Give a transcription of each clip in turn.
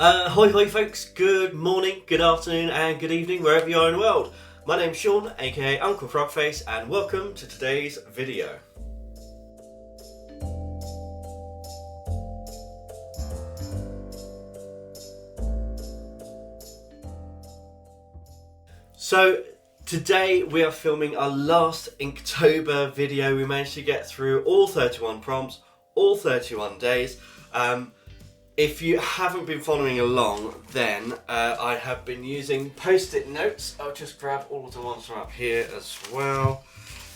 Hi folks, good morning, good afternoon and good evening wherever you are in the world. My name's Sean, aka Uncle Frogface, and welcome to today's video. So today we are filming our last Inktober video. We managed to get through all 31 prompts, all 31 days. If you haven't been following along, then I have been using post-it notes. I'll just grab all of the ones from up here as well.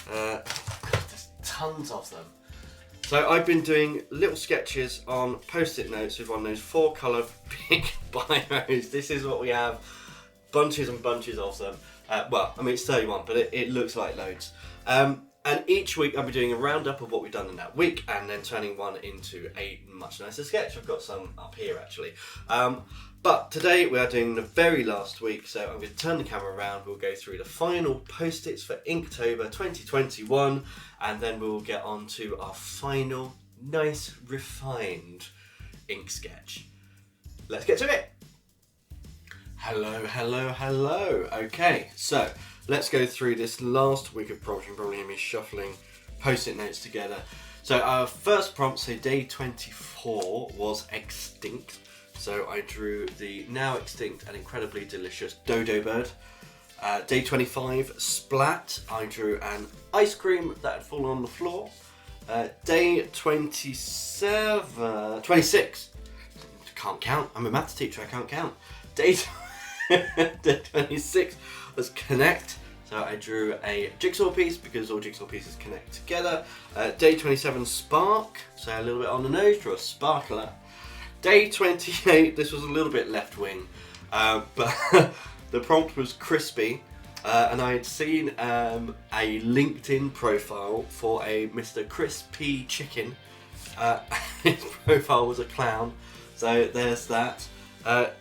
God, there's tons of them. So I've been doing little sketches on post-it notes with one of those 4-colour big bios. This is what we have, bunches and bunches of them. Well, I mean it's 31, but it looks like loads. And each week I'll be doing a roundup of what we've done in that week and then turning one into a much nicer sketch. I've got some up here actually. But today we are doing the very last week, so I'm going to turn the camera around. We'll go through the final post-its for Inktober 2021 and then we'll get on to our final nice refined ink sketch. Let's get to it. Hello. Okay, so let's go through this last week of prompts. You can probably hear me shuffling post-it notes together. So our first prompt, so day 24, was extinct. So I drew the now extinct and incredibly delicious dodo bird. Day 25, splat. I drew an ice cream that had fallen on the floor. Day 26, can't count. I'm a maths teacher, I can't count. Day 26 was connect. So I drew a jigsaw piece because all jigsaw pieces connect together. Day 27, spark. So a little bit on the nose, draw a sparkler. Day 28, this was a little bit left wing, but the prompt was crispy. And I had seen a LinkedIn profile for a Mr. Crispy Chicken. His profile was a clown, so there's that.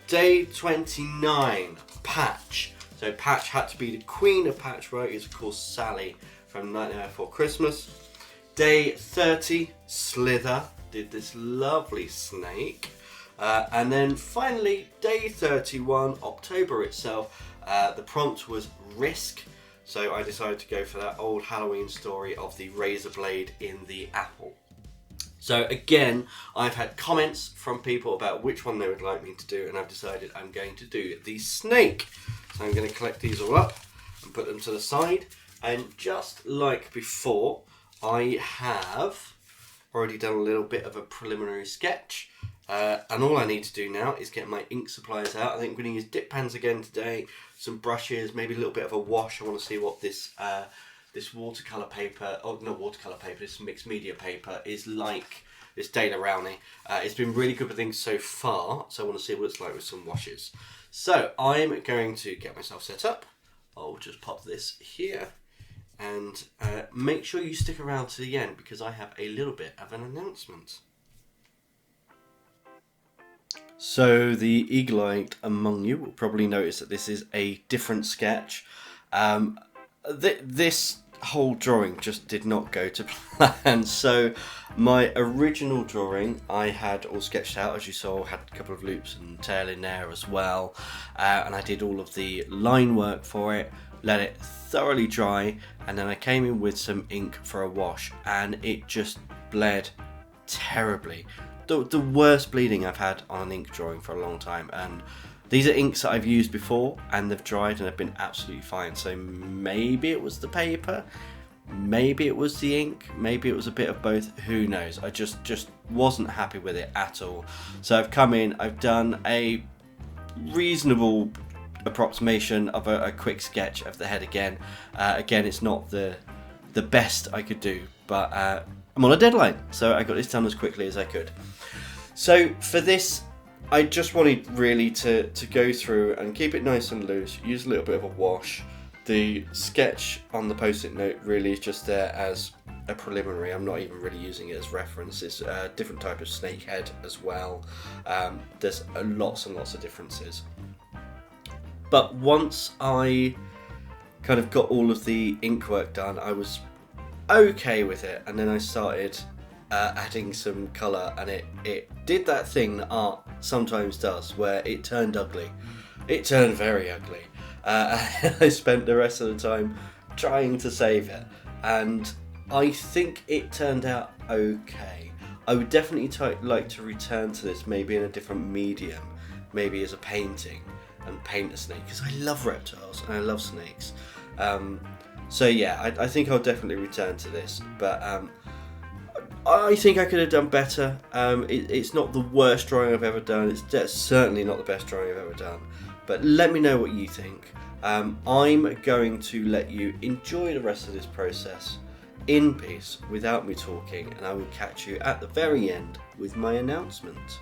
Day 29, patch. So Patch had to be the queen of patchwork, is of course Sally from Nightmare Before Christmas. Day 30, slither, did this lovely snake. And then finally, day 31, October itself, the prompt was risk. So I decided to go for that old Halloween story of the razor blade in the apple. So again, I've had comments from people about which one they would like me to do, and I've decided I'm going to do the snake. So I'm going to collect these all up and put them to the side. And just like before, I have already done a little bit of a preliminary sketch. And all I need to do now is get my ink supplies out. I think I'm going to use dip pens again today, some brushes, maybe a little bit of a wash. I want to see what this watercolour paper, oh not watercolour paper, this mixed media paper is like, this Dana Rowney. It's been really good with things so far, so I want to see what it's like with some washes. So I'm going to get myself set up. I'll just pop this here and make sure you stick around to the end because I have a little bit of an announcement. So the eagle-eyed among you will probably notice that this is a different sketch. This whole drawing just did not go to plan. So my original drawing I had all sketched out, as you saw, had a couple of loops and tail in there as well, and I did all of the line work for it, let it thoroughly dry, and then I came in with some ink for a wash and it just bled terribly. The worst bleeding I've had on an ink drawing for a long time, and these are inks that I've used before and they've dried and have been absolutely fine. So maybe it was the paper, maybe it was the ink, maybe it was a bit of both, who knows. I just wasn't happy with it at all. So I've come in, I've done a reasonable approximation of a quick sketch of the head again. Again, it's not the best I could do, but I'm on a deadline, so I got this done as quickly as I could. So for this, I just wanted really to go through and keep it nice and loose, use a little bit of a wash. The sketch on the post-it note really is just there as a preliminary. I'm not even really using it as reference. It's a different type of snake head as well. There's lots and lots of differences. But once I kind of got all of the ink work done, I was okay with it, and then I started adding some colour, and it did that thing that art sometimes does, where it turned ugly. It turned very ugly. I spent the rest of the time trying to save it, and I think it turned out okay. I would definitely like to return to this, maybe in a different medium, maybe as a painting, and paint a snake, because I love reptiles and I love snakes. So yeah, I think I'll definitely return to this, but I think I could have done better. It's not the worst drawing I've ever done. It's certainly not the best drawing I've ever done. But let me know what you think. I'm going to let you enjoy the rest of this process in peace without me talking, and I will catch you at the very end with my announcement.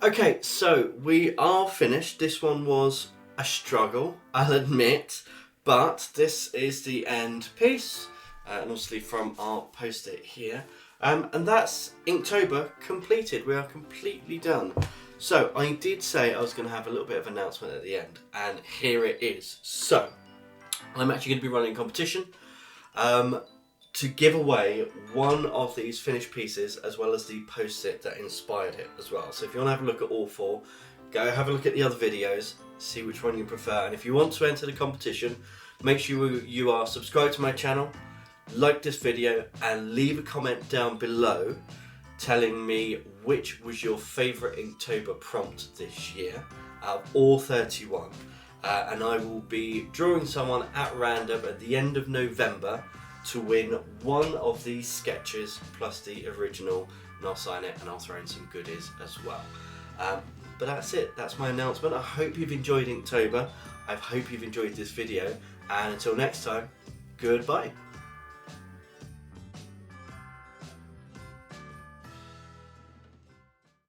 Okay, so we are finished. This one was a struggle, I'll admit, but this is the end piece, and obviously from our post-it here. And that's Inktober completed. We are completely done. So I did say I was going to have a little bit of announcement at the end, and here it is. So I'm actually going to be running a competition to give away one of these finished pieces, as well as the post-it that inspired it as well. So if you want to have a look at all four, go have a look at the other videos, see which one you prefer. And if you want to enter the competition, make sure you are subscribed to my channel, like this video, and leave a comment down below telling me which was your favourite Inktober prompt this year out of all 31. And I will be drawing someone at random at the end of November to win one of these sketches plus the original, and I'll sign it and I'll throw in some goodies as well. But that's it, that's my announcement. I hope you've enjoyed Inktober, I hope you've enjoyed this video, and until next time, goodbye.